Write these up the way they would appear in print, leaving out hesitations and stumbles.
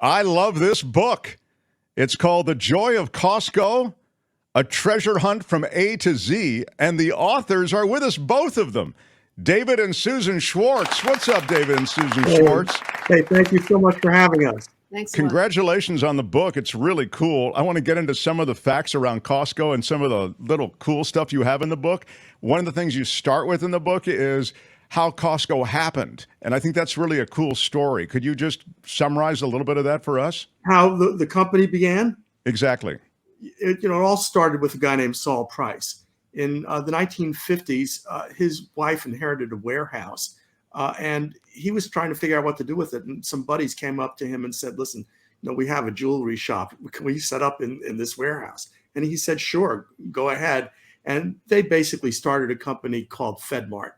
I love this book. It's called The Joy of Costco, a treasure hunt from A to Z, and the authors are with us, both of them. David and Susan Schwartz. What's up, David and Susan Hey, Schwartz? hey, thank you so much for having us. Thanks a lot. Congratulations on the book. It's really cool. I want to get into some of the facts around Costco and some of the little cool stuff you have in the book. One of the things you start with in the book is how Costco happened. And I think that's really a cool story. Could you just summarize a little bit of that for us? How the company began? Exactly. It all started with a guy named Saul Price. In the 1950s, his wife inherited a warehouse, and he was trying to figure out what to do with it. And some buddies came up to him and said, listen, we have a jewelry shop. Can we set up in this warehouse? And he said, sure, go ahead. And they basically started a company called FedMart.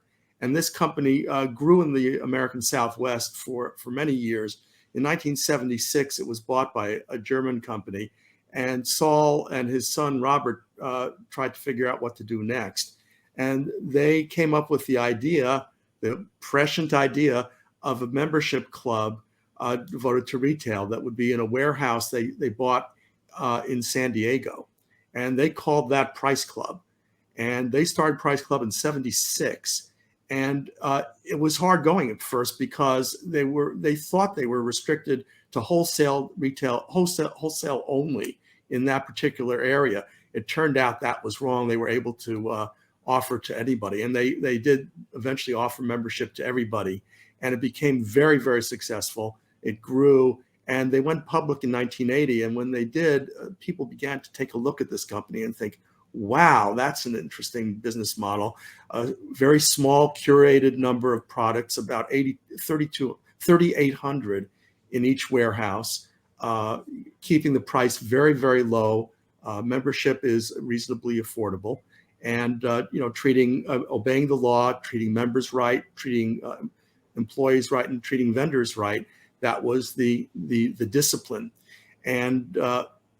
And this company grew in the American Southwest for many years. In 1976, it was bought by a German company. And Saul and his son, Robert, tried to figure out what to do next. And they came up with the idea, the prescient idea of a membership club devoted to retail that would be in a warehouse they bought in San Diego. And they called that Price Club. And they started Price Club in 76. And it was hard going at first because they thought they were restricted to wholesale only in that particular area. It turned out that was wrong. They were able to offer to anybody, and they did eventually offer membership to everybody, and it became very, very successful. It grew, and they went public in 1980. And when they did, people began to take a look at this company and think, wow, that's an interesting business model. A very small curated number of products, about 3,800 in each warehouse, keeping the price very, very low. Membership is reasonably affordable, and obeying the law, treating members right, treating employees right, and treating vendors right. That was the discipline. And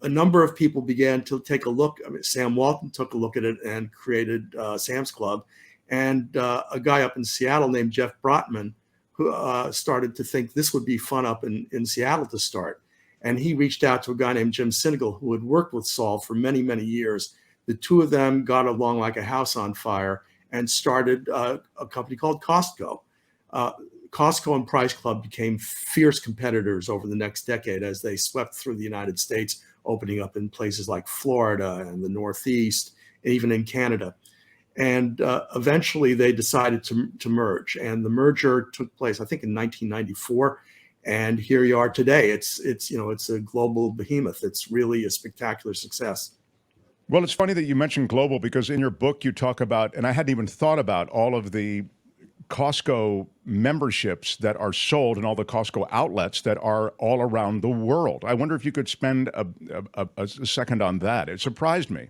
a number of people began to take a look. I mean, Sam Walton took a look at it and created Sam's Club. And a guy up in Seattle named Jeff Brotman, who started to think this would be fun up in Seattle to start. And he reached out to a guy named Jim Sinegal, who had worked with Saul for many, many years. The two of them got along like a house on fire and started a company called Costco. Costco and Price Club became fierce competitors over the next decade as they swept through the United States, opening up in places like Florida and the Northeast, even in Canada. And eventually they decided to merge. And the merger took place, I think, in 1994. And here you are today. It's a global behemoth. It's really a spectacular success. Well, it's funny that you mentioned global, because in your book you talk about, and I hadn't even thought about all of the Costco memberships that are sold and all the Costco outlets that are all around the world. I wonder if you could spend a second on that. It surprised me.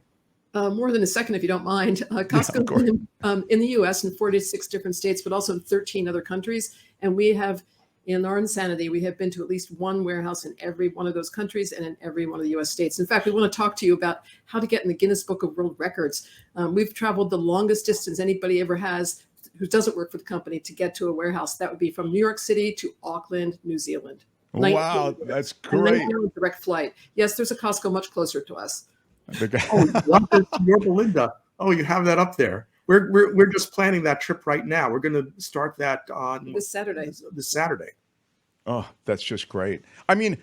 More than a second, if you don't mind. Costco in the U.S. in 46 different states, but also in 13 other countries. And we have, in our insanity, we have been to at least one warehouse in every one of those countries and in every one of the U.S. states. In fact, we want to talk to you about how to get in the Guinness Book of World Records. We've traveled the longest distance anybody ever has who doesn't work for the company to get to a warehouse. That would be from New York City to Auckland, New Zealand. Wow, that's great. And direct flight. Yes, there's a Costco much closer to us. Belinda. Oh, you have that up there. We're just planning that trip right now. We're going to start that on this Saturday. Oh, that's just great. I mean,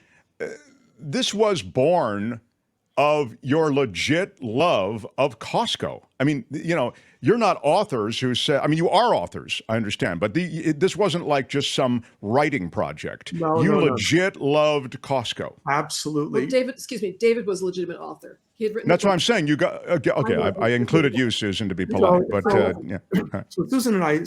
this was born of your legit love of Costco. I mean, you're not authors who say, I mean, you are authors, I understand, but this wasn't like just some writing project. No, you legit loved Costco. Absolutely. Well, David was a legitimate author. He had written. That's what I'm saying. You got, okay. I included you, Susan, to be polite, but yeah. So Susan and I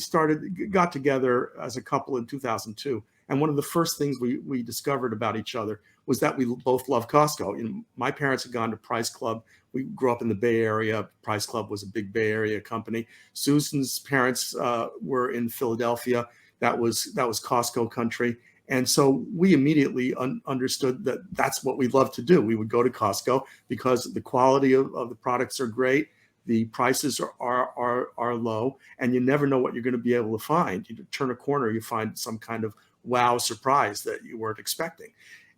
got together as a couple in 2002. And one of the first things we discovered about each other was that we both love Costco. My parents had gone to Price Club. We grew up in the Bay Area. Price Club was a big Bay Area company. Susan's parents were in Philadelphia. That was Costco country. And so we immediately understood that that's what we love to do. We would go to Costco because the quality of the products are great. The prices are low, and you never know what you're going to be able to find. You turn a corner, you find some kind of wow surprise that you weren't expecting.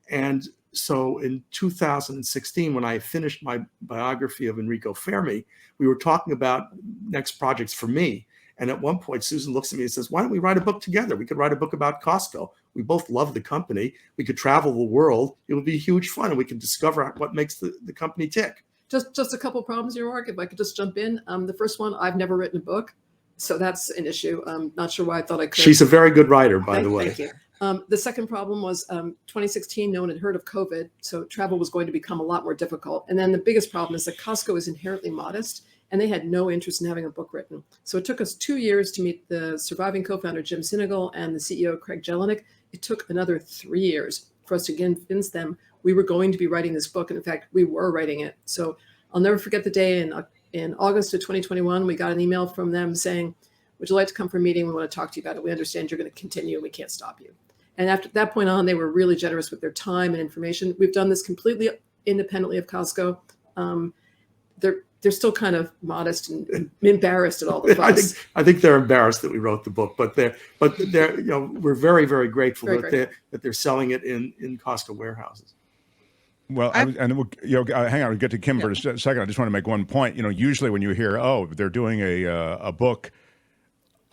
And so in 2016, when I finished my biography of Enrico Fermi, we were talking about next projects for me. And at one point, Susan looks at me and says, why don't we write a book together? We could write a book about Costco. We both love the company. We could travel the world. It would be huge fun, and we could discover what makes the company tick. Just a couple problems here, Mark, if I could just jump in. The first one, I've never written a book, so that's an issue. I'm not sure why I thought I could. She's a very good writer, by the way. Thank you. The second problem was 2016, no one had heard of COVID, so travel was going to become a lot more difficult. And then the biggest problem is that Costco is inherently modest, and they had no interest in having a book written. So it took us 2 years to meet the surviving co-founder, Jim Sinegal, and the CEO, Craig Jelinek. It took another 3 years for us to convince them we were going to be writing this book. And in fact, we were writing it. So I'll never forget the day in August of 2021, we got an email from them saying, would you like to come for a meeting? We want to talk to you about it. We understand you're going to continue and we can't stop you. And after that point on, they were really generous with their time and information. We've done this completely independently of Costco. They're still kind of modest and embarrassed at all the fuss. I think they're embarrassed that we wrote the book, but they're we're very, very grateful that they're selling it in Costco warehouses. Well, hang on, we'll get to Kim for a second. I just want to make one point. Usually when you hear, oh, they're doing a book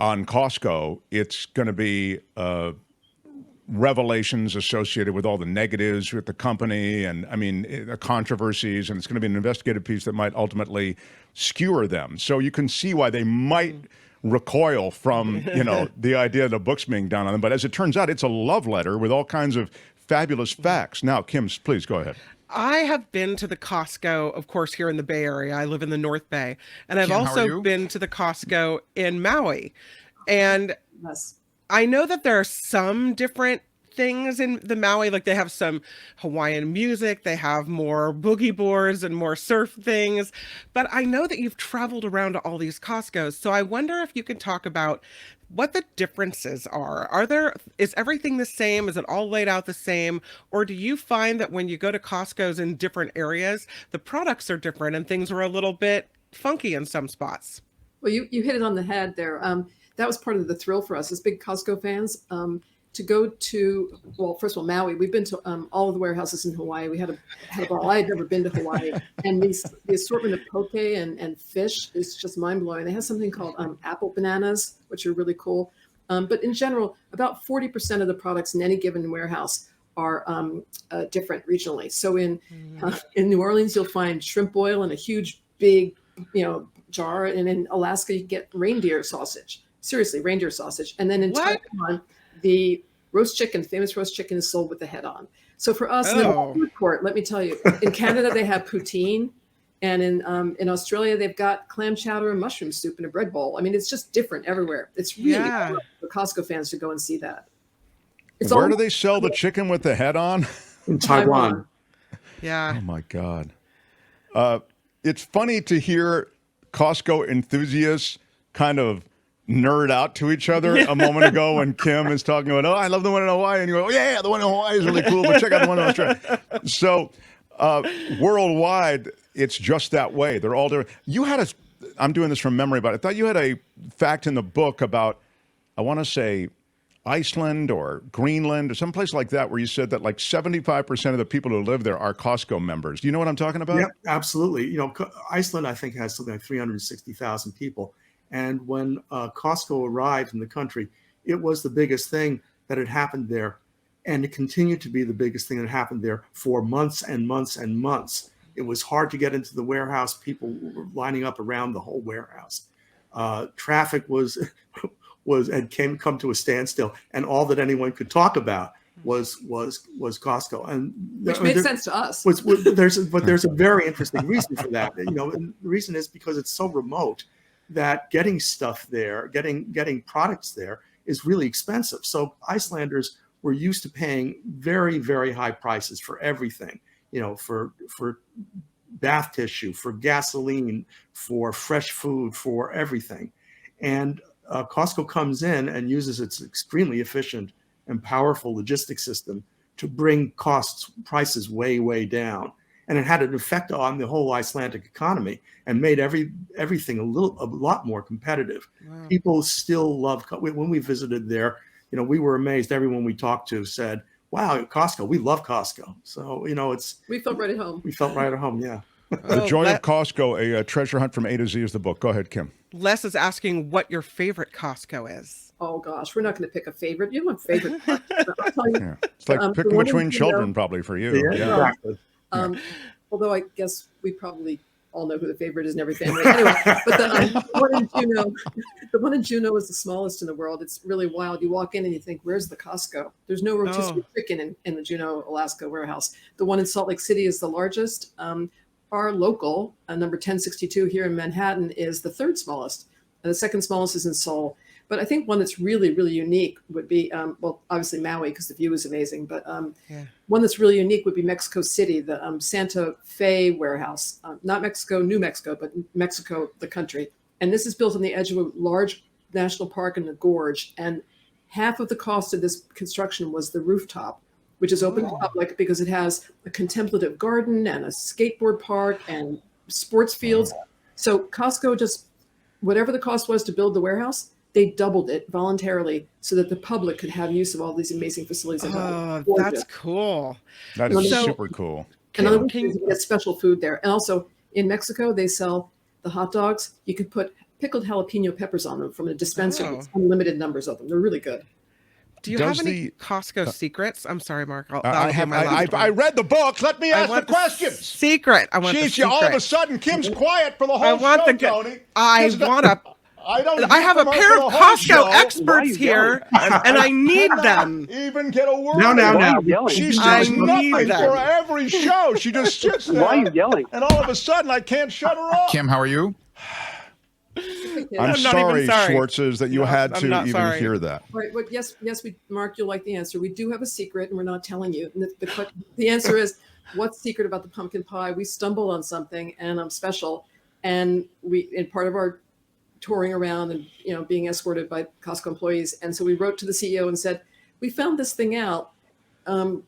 on Costco, it's going to be revelations associated with all the negatives with the company and the controversies, and it's going to be an investigative piece that might ultimately skewer them. So you can see why they might recoil from, the idea that a book's being done on them. But as it turns out, it's a love letter with all kinds of fabulous facts. Now, Kim, please go ahead. I have been to the Costco, of course, here in the Bay Area. I live in the North Bay. And I've also been to the Costco in Maui. And I know that there are some different things in the Maui, like they have some Hawaiian music, they have more boogie boards and more surf things. But I know that you've traveled around to all these Costcos. So I wonder if you can talk about what the differences are. Is everything the same? Is it all laid out the same? Or do you find that when you go to Costco's in different areas, the products are different and things are a little bit funky in some spots? Well, you hit it on the head there. That was part of the thrill for us as big Costco fans. To go to, well, first of all, Maui. We've been to all of the warehouses in Hawaii. We had a ball. I had never been to Hawaii, and the assortment of poke and fish is just mind blowing. They have something called apple bananas, which are really cool. But in general, about 40% of the products in any given warehouse are different regionally. So in New Orleans, you'll find shrimp oil in a huge, big, jar, and in Alaska, you get reindeer sausage. Seriously, reindeer sausage, and then in Taiwan, the famous roast chicken is sold with the head on. So for us, in the food court, let me tell you, in Canada, they have poutine. And in Australia, they've got clam chowder and mushroom soup in a bread bowl. It's just different everywhere. It's really cool for Costco fans to go and see that. Where do they sell the chicken with the head on? In Taiwan. Yeah. Oh, my God. It's funny to hear Costco enthusiasts kind of nerd out to each other a moment ago when Kim is talking about, I love the one in Hawaii. And you go, yeah, the one in Hawaii is really cool, but check out the one in Australia. So worldwide, it's just that way. They're all different. I'm doing this from memory, but I thought you had a fact in the book about, I want to say, Iceland or Greenland or someplace like that, where you said that like 75% of the people who live there are Costco members. Do you know what I'm talking about? Yeah, absolutely. Iceland, I think, has something like 360,000 people. And when Costco arrived in the country, it was the biggest thing that had happened there. And it continued to be the biggest thing that happened there for months and months and months. It was hard to get into the warehouse. People were lining up around the whole warehouse. Traffic had come to a standstill. And all that anyone could talk about was Costco. And which made sense to us. There's a very interesting reason for that. And the reason is because it's so remote that getting stuff there, getting products there is really expensive. So Icelanders were used to paying very, very high prices for everything, for bath tissue, for gasoline, for fresh food, for everything. And Costco comes in and uses its extremely efficient and powerful logistics system to bring prices way, way down. And it had an effect on the whole Icelandic economy and made everything a lot more competitive. Wow. People still love, when we visited there, we were amazed. Everyone we talked to said, wow, Costco, we love Costco. So, we felt right at home. We felt right at home. Yeah. The Joy of Costco, a treasure hunt from A to Z is the book. Go ahead, Kim. Les is asking what your favorite Costco is. Oh gosh, we're not going to pick a favorite. You have a favorite. I'll tell you, Yeah. It's like picking between children, probably for you. Yeah. Yeah. Exactly. Although I guess we probably all know who the favorite is in every family. Anyway, but the one in Juneau is the smallest in the world. It's really wild. You walk in and you think, where's the Costco? There's no rotisserie chicken in the Juneau, Alaska warehouse. The one in Salt Lake City is the largest. Our local, number 1062 here in Manhattan, is the third smallest. And the second smallest is in Seoul. But I think one that's really, really unique would be, well, obviously Maui, because the view is amazing. But one that's really unique would be Mexico City, the Santa Fe warehouse. Not Mexico, New Mexico, but Mexico, the country. And this is built on the edge of a large national park in the gorge. And half of the cost of this construction was the rooftop, which is open to public because it has a contemplative garden and a skateboard park and sports fields. So Costco just, whatever the cost was to build the warehouse, they doubled it voluntarily so that the public could have use of all these amazing facilities. Oh, that's cool. That is super cool. Another thing is you get special food there. And also in Mexico, they sell the hot dogs. You could put pickled jalapeno peppers on them from a dispenser. With unlimited numbers of them. They're really good. Do you have any Costco secrets? I'm sorry, Mark. I read the book. Let me ask the questions. Secret. I want the secret. All of a sudden, Kim's quiet for the whole show, Tony. I have a pair of Costco experts here, and I need them. Even get a word. Now. She says nothing for every show. She just sits there. Why are you yelling? And all of a sudden, I can't shut her off. Kim, how are you? I'm sorry, Schwartzes, that you had to even hear that. Right. But yes, Mark, you'll like the answer. We do have a secret, and we're not telling you. And the answer is, what's secret about the pumpkin pie? We stumbled on something, and I'm special. And in part of our touring around and being escorted by Costco employees, and so we wrote to the CEO and said, we found this thing out.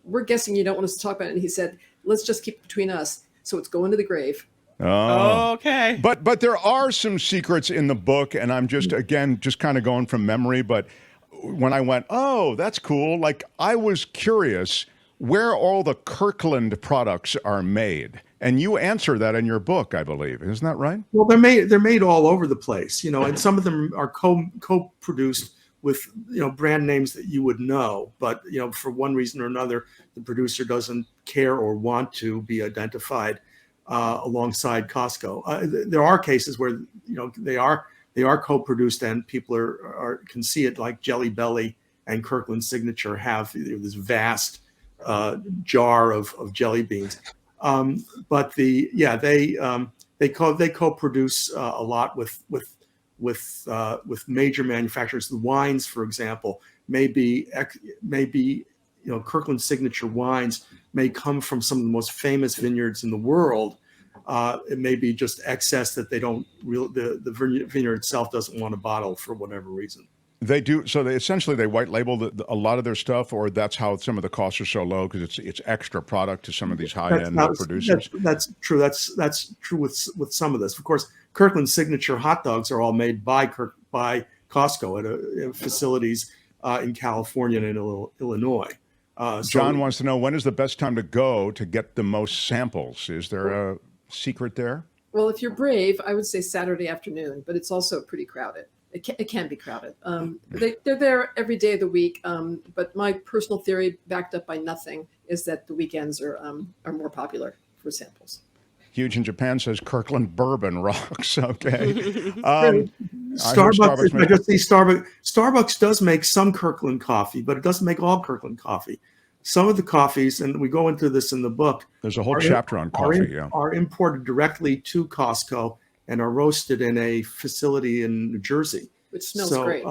We're guessing you don't want us to talk about it. And he said, let's just keep it between us. So it's going to the grave. Oh, okay. But there are some secrets in the book, and I'm just kind of going from memory. But when I went, oh, that's cool. Like, I was curious where all the Kirkland products are made. And you answer that in your book, I believe. Isn't that right? Well, they're made all over the place, and some of them are co-produced with, brand names that you would know. But, for one reason or another, the producer doesn't care or want to be identified alongside Costco. There are cases where, they are co-produced and people can see it, like Jelly Belly and Kirkland Signature have this vast jar of jelly beans. But they co-produce a lot with major manufacturers. The wines, for example, may be Kirkland Signature wines may come from some of the most famous vineyards in the world. It may be just excess that the vineyard itself doesn't want to bottle for whatever reason. They do. So they essentially white label a lot of their stuff, or that's how some of the costs are so low because it's extra product to some of these high-end producers. That's true. That's true with some of this. Of course, Kirkland Signature hot dogs are all made by Costco at facilities in California and in Illinois. John wants to know, when is the best time to go to get the most samples? Is there a secret there? Well, if you're brave, I would say Saturday afternoon, but it's also pretty crowded. It can be crowded. They're there every day of the week. But my personal theory, backed up by nothing, is that the weekends are more popular for samples. Huge in Japan says Kirkland bourbon rocks. Okay. Starbucks does make some Kirkland coffee, but it doesn't make all Kirkland coffee. Some of the coffees, and we go into this in the book. There's a whole chapter on coffee. Are imported directly to Costco and are roasted in a facility in New Jersey. Which smells great.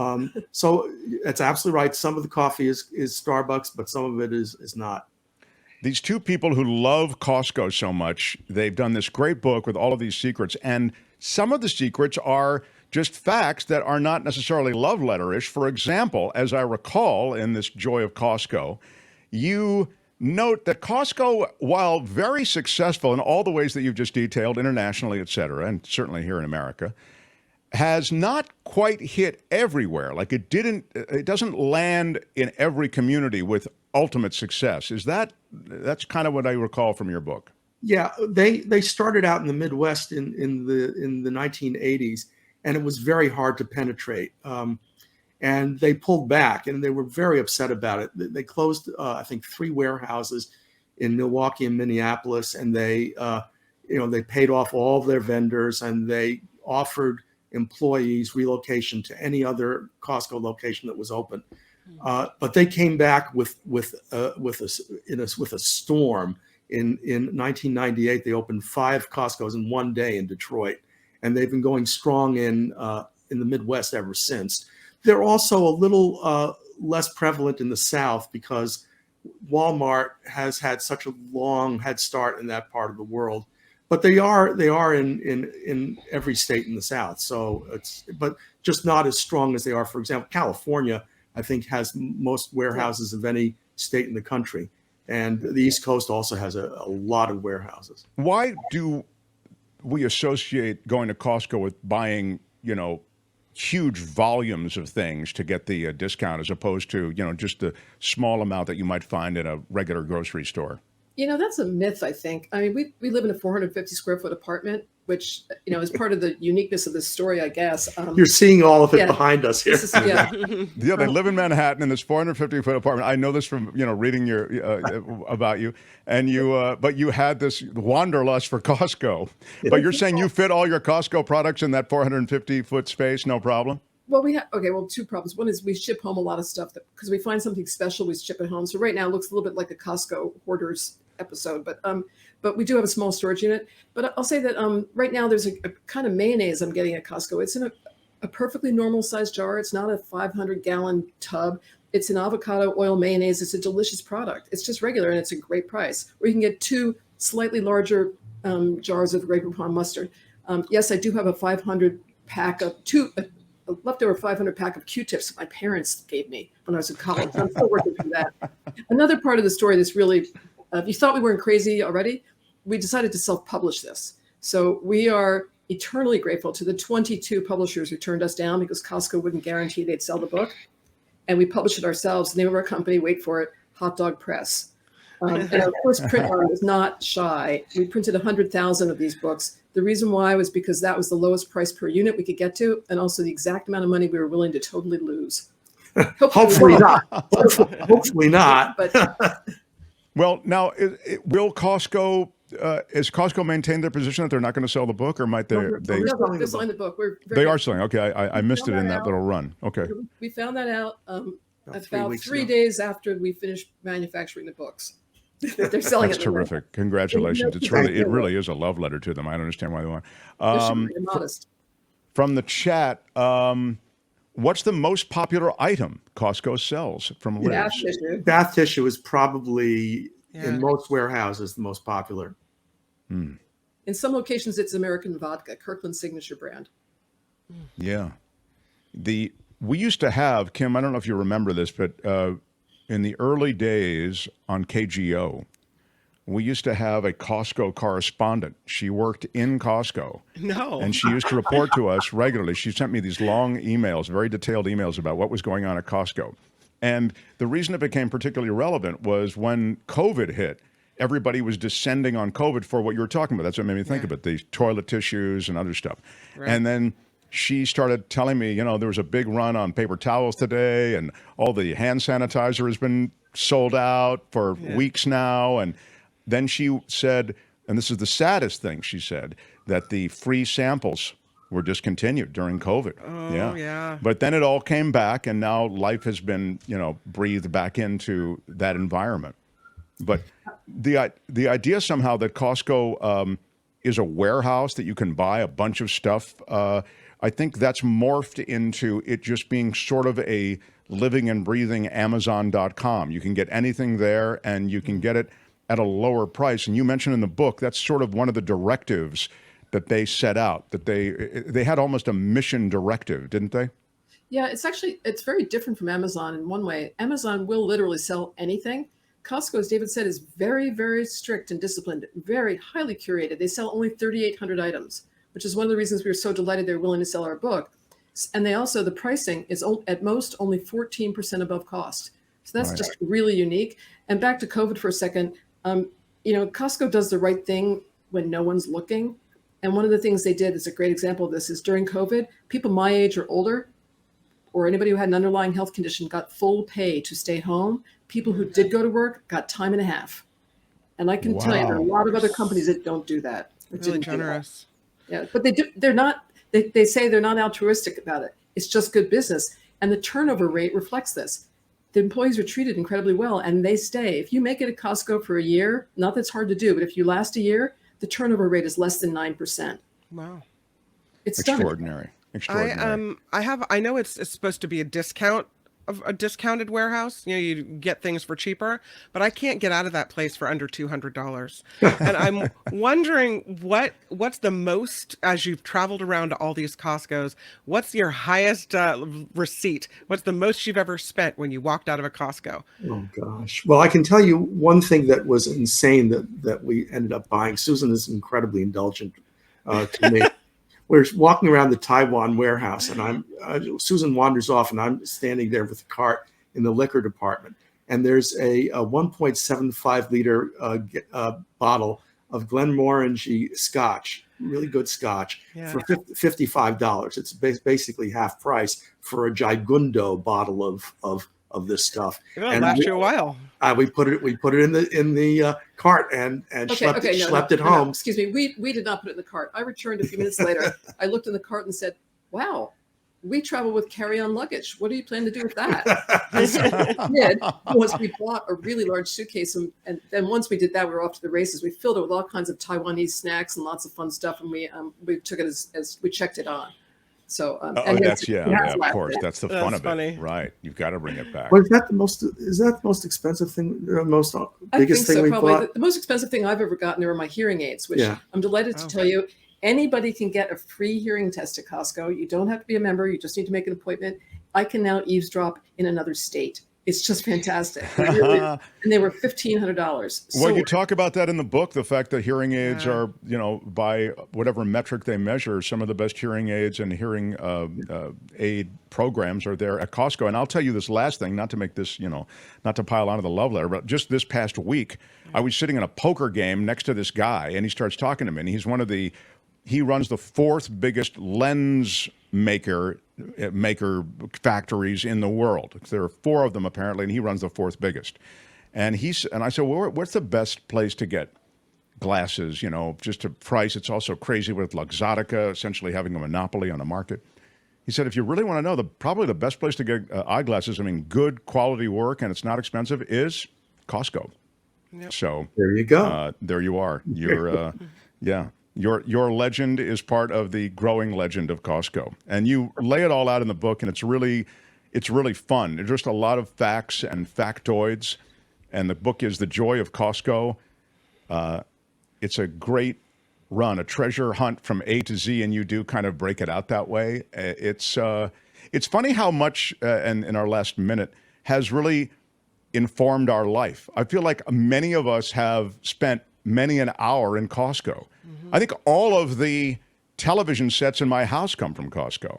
So that's absolutely right. Some of the coffee is Starbucks, but some of it is not. These two people who love Costco so much, they've done this great book with all of these secrets. And some of the secrets are just facts that are not necessarily love letterish. For example, as I recall in this Joy of Costco, you note that Costco, while very successful in all the ways that you've just detailed, internationally, et cetera, and certainly here in America, has not quite hit everywhere. Like it doesn't land in every community with ultimate success. That's kind of what I recall from your book. Yeah, they started out in the Midwest in the 1980s, and it was very hard to penetrate. And they pulled back, and they were very upset about it. They closed, I think, 3 warehouses in Milwaukee and Minneapolis, and they paid off all of their vendors, and they offered employees relocation to any other Costco location that was open. But they came back with a storm. In 1998, they opened 5 Costcos in one day in Detroit, and they've been going strong in the Midwest ever since. They're also a little less prevalent in the South because Walmart has had such a long head start in that part of the world. But they are in every state in the South. So but just not as strong as they are. For example, California, I think, has most warehouses of any state in the country. And the East Coast also has a lot of warehouses. Why do we associate going to Costco with buying, huge volumes of things to get the discount as opposed to, just the small amount that you might find in a regular grocery store? That's a myth, I think. I mean, we live in a 450 square foot apartment, which, is part of the uniqueness of this story, I guess. You're seeing all of it behind us here. Yeah, they live in Manhattan in this 450-foot apartment. I know this from, reading your about you. And but you had this wanderlust for Costco. But you're saying you fit all your Costco products in that 450-foot space, no problem? Well, two problems. One is we ship home a lot of stuff because we find something special, we ship it home. So right now it looks a little bit like a Costco hoarders episode, but we do have a small storage unit. But I'll say that right now there's a kind of mayonnaise I'm getting at Costco. It's in a perfectly normal sized jar. It's not a 500-gallon tub. It's an avocado oil mayonnaise. It's a delicious product. It's just regular, and it's a great price. Or you can get 2 slightly larger jars of Grey Poupon mustard. Yes, I do have a 500 pack of a leftover 500 pack of Q-tips that my parents gave me when I was in college. I'm still working through that. Another part of the story that's really, if you thought we weren't crazy already, we decided to self-publish this. So we are eternally grateful to the 22 publishers who turned us down because Costco wouldn't guarantee they'd sell the book. And we published it ourselves. The name of our company, wait for it, Hot Dog Press. And our first print run was not shy. We printed 100,000 of these books. The reason why was because that was the lowest price per unit we could get to, and also the exact amount of money we were willing to totally lose. Hopefully not. Hopefully not. But well, now, will Costco, is Costco maintain their position that they're not going to sell the book, or might they? They're selling the book. They are selling. Okay, I missed it in that little run. Okay. We found that out about 3 days after we finished manufacturing the books. They're selling That's it. terrific. Congratulations. It really is a love letter to them. I don't understand why they want. Modest. From the chat, what's the most popular item Costco sells from Liz? Bath tissue. Bath tissue is probably in most warehouses the most popular. Hmm. In some locations, it's American vodka, Kirkland's signature brand. Yeah. We used to have, Kim, I don't know if you remember this, but in the early days on KGO, we used to have a Costco correspondent. She worked in Costco. No. And she used to report to us regularly. She sent me these long emails, very detailed emails about what was going on at Costco. And the reason it became particularly relevant was when COVID hit, everybody was descending on COVID for what you were talking about. That's what made me think of it, the toilet tissues and other stuff. Right. And then she started telling me, there was a big run on paper towels today, and all the hand sanitizer has been sold out for weeks now. And then she said, and this is the saddest thing, she said, that the free samples were discontinued during COVID. Oh, yeah. But then it all came back, and now life has been, breathed back into that environment. But the idea somehow that Costco is a warehouse that you can buy a bunch of stuff, I think that's morphed into it just being sort of a living and breathing Amazon.com. You can get anything there, and you can get it at a lower price. And you mentioned in the book, that's sort of one of the directives that they set out, that they had almost a mission directive, didn't they? Yeah, it's very different from Amazon in one way. Amazon will literally sell anything. Costco, as David said, is very, very strict and disciplined, very highly curated. They sell only 3,800 items, which is one of the reasons we were so delighted they're willing to sell our book. And the pricing is at most only 14% above cost. So that's just really unique. And back to COVID for a second, Costco does the right thing when no one's looking. And one of the things they did is a great example of this is during COVID, people my age or older, or anybody who had an underlying health condition got full pay to stay home. People who did go to work got time and a half. And I can tell you there are a lot of other companies that don't do that. Really generous. Yeah, but they do. They're not. They say they're not altruistic about it. It's just good business, and the turnover rate reflects this. The employees are treated incredibly well, and they stay. If you make it at Costco for a year, not that it's hard to do, but if you last a year, the turnover rate is less than 9%. Wow, it's extraordinary. Extraordinary. I know it's supposed to be a discount of a discounted warehouse. You get things for cheaper, but I can't get out of that place for under $200. And I'm wondering what's the most, as you've traveled around to all these Costcos, what's your highest receipt? What's the most you've ever spent when you walked out of a Costco? Oh gosh. Well, I can tell you one thing that was insane that we ended up buying. Susan is incredibly indulgent to me. We're walking around the Taiwan warehouse, and Susan wanders off, and I'm standing there with the cart in the liquor department. And there's a 1.75 liter bottle of Glenmorangie Scotch, really good Scotch, for $55. It's basically half price for a Gigundo bottle of this stuff. It'll last you a while. We put it in the cart and schlepped it home. No, excuse me, we did not put it in the cart. I returned a few minutes later. I looked in the cart and said, "Wow, we travel with carry-on luggage. What do you plan to do with that?" And so we did. Once we bought a really large suitcase, and then once we did that, we were off to the races. We filled it with all kinds of Taiwanese snacks and lots of fun stuff, and we took it as we checked it on. So of course, that's the fun of it, right? You've got to bring it back. Well, is that the most expensive thing? Biggest thing we bought? The most expensive thing I've ever gotten were my hearing aids, which I'm delighted to tell you. Anybody can get a free hearing test at Costco. You don't have to be a member. You just need to make an appointment. I can now eavesdrop in another state. It's just fantastic. And they were $1,500. Well, you talk about that in the book, the fact that hearing aids are, by whatever metric they measure, some of the best hearing aids and hearing aid programs are there at Costco. And I'll tell you this last thing, not to make this, not to pile onto the love letter, but just this past week, I was sitting in a poker game next to this guy, and he starts talking to me, and he runs the fourth biggest lens maker factories in the world. There are 4 of them apparently, and he runs the 4th biggest. And I said, well, what's the best place to get glasses? Just a price. It's also crazy with Luxottica essentially having a monopoly on the market. He said, if you really want to know, probably the best place to get eyeglasses, good quality work, and it's not expensive, is Costco. Yep. So there you go. There you are. You're Your legend is part of the growing legend of Costco, and you lay it all out in the book, and it's really fun. There's just a lot of facts and factoids, and the book is The Joy of Costco. It's a great run, a treasure hunt from A to Z, and you do kind of break it out that way. It's funny how much, and in our last minute, has really informed our life. I feel like many of us have spent many an hour in Costco. I think all of the television sets in my house come from Costco.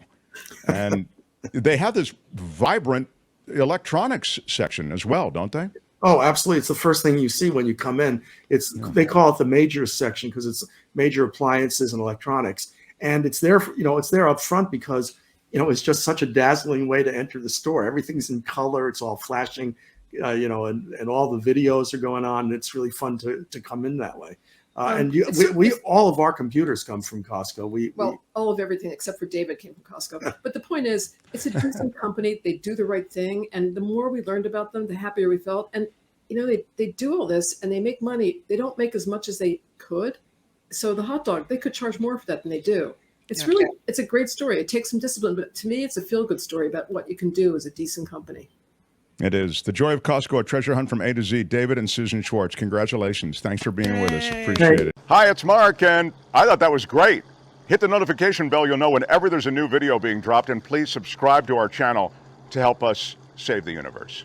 And they have this vibrant electronics section as well, don't they? Oh, absolutely. It's the first thing you see when you come in. They call it the major section because it's major appliances and electronics. And it's there, it's there up front because, it's just such a dazzling way to enter the store. Everything's in color. It's all flashing, and all the videos are going on. And it's really fun to come in that way. We all of our computers come from Costco. All of everything except for David came from Costco. But the point is, it's a decent company. They do the right thing, and the more we learned about them, the happier we felt. And they do all this, and they make money. They don't make as much as they could. So the hot dog, they could charge more for that than they do. It's a great story. It takes some discipline, but to me, it's a feel-good story about what you can do as a decent company. It is. The Joy of Costco, a treasure hunt from A to Z. David and Susan Schwartz, congratulations. Thanks for being with us. Appreciate it. Hi, it's Mark, and I thought that was great. Hit the notification bell. You'll know whenever there's a new video being dropped, and please subscribe to our channel to help us save the universe.